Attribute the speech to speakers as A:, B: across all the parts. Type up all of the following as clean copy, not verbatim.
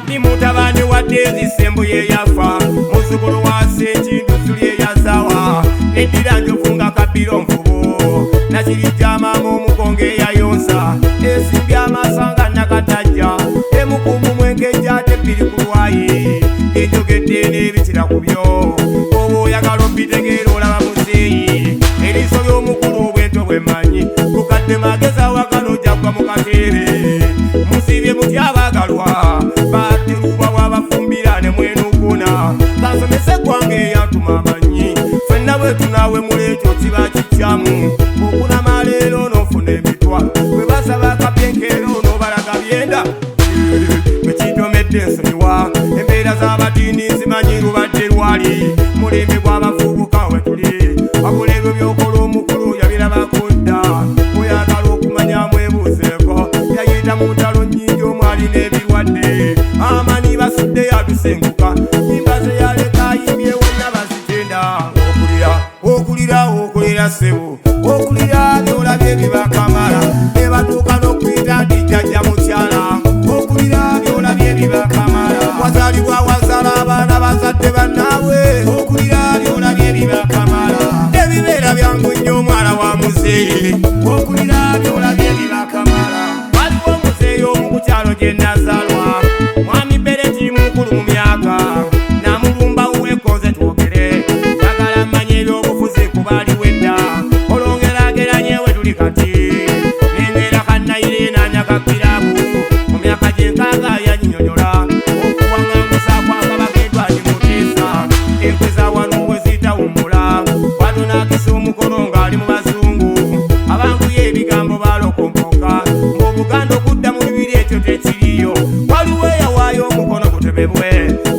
A: Ni mutabani wa Daisy Sembo ye yafa muzukulu wa Sekindu Suli yazawa nedira njofunga kabiro mfubo nakirijama mu mukonge yayonsa esimbi amasanga nakatajja emukumu mwengeja tepiri kulwayi enjogedde n'ebikira ku byo oba oyagala obitegera olaba muzeeyi eriiso ly'omukulu obwento bwemanyi kukadde mageza wakano jaggwa mu kateebe musibye mutya abagalwa bateruba wabafumbira ne mwenukuna kansomese gwange yantuma amanyi fenna bwe tunawe muleekyo kiba kikyamu okunama leero n'ofuna emitwalo bwe basaba akapyenkeero n'obalaga byenda ekitomedde ensonyiwa embeera z'abadiini zimanyi lubadde lwali mulembe gw'abavubuka we tuli wabula ebyo byokola omukulu yabirabako dda oyagala okumanya mwebuuzeeko yayita mu ntalo nnyingi omwali n'ebirwadde amani basudde yadusenguka nyimba ze yaleka ayimbye wonna bazitenda okulira ssebo okulira byolabye bibakamala ne batuuka n'okuyita nti jjajja mukyala okulira byolabye bibakamala wazalibwa wazala abaana bazadde bannaabwe okulira byolabye bibakamala ebibeera byangu nnyo omwana wa muzeeyi okulira byolabye bibakamala waliwo muzeeyi omu ku kyalo gye nazalwa mwami Bereti mukulu mu myaka namulumba wekoze twogere yagala mmanye ebyobufuzi kubaliwo edda olongerageranye we tuli kati nembeera kannayire nanyakakirabu mu myaka gyenkaaga yanyinyonyola okuwaŋŋangusa kwakabaka edwali mutiisa enkwe za wano we zitawummula watonakisa omukono ng'ali mu bazungu abanguye ebigambo balokompoka ng'Obuganda okudda mu bibiri ekyo tekiriyo waliwo eyawaayo omukono gutebebwe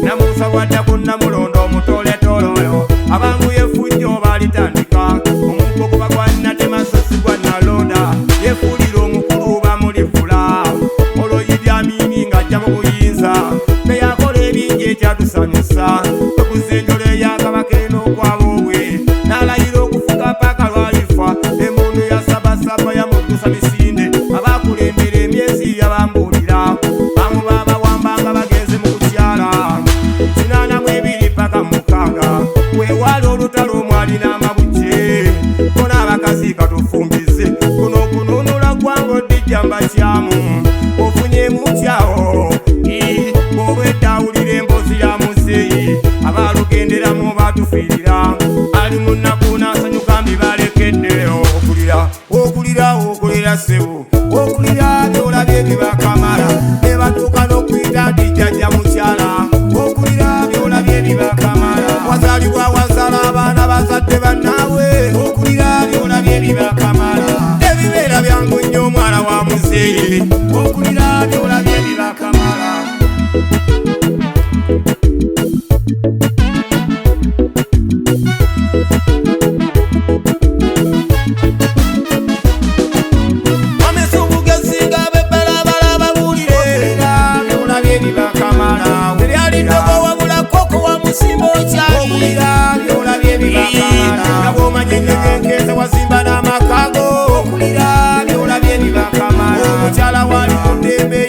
A: namusa wadda ku Namulondo omutoletolo oyo abanguye effujjo baalitandika omuggo guba gwa Natemasosi gwa Nalonda yefuulira omukulu bamulivula olwo Idi Amini ng'ajja mu buyinza teyakola ebingi ekyatusanyusa okuzenjolo eyakabaka enokwaba obwe n'alayira okufuga paka lwalifa emmundu ya Sabasaba yamuddusa misinde abakulembera emyezi yabambuulira bamu babawambanga bagenze mu kukyala 82 paka 6 weewala olutalo omwali n'amabujje kona abakazi katufumbize kuno okununula gwango ddijjamba kyamu ofunye mutyawo bw'obwedda awulira emboozi ya muzeeyi abalugenderamu batufiirira ali mu nnaku n'asanyuka mbibalekedde okulira ssebo okulira byolabye bibakamala ne batuuka n'okuyita nti jjajja mukyala okulira byolabye bibakamala wazalibwa wazala abaana bazadde bannaabwe okulira byolabye bibakamala ebibeera byangu nnyo omwana wa muzeeyi okulira byolabye bibakamala nabwomanyenyegenkeze wazimba n'amakago okulira byolabye bibakamala omukyala wali ku ddembe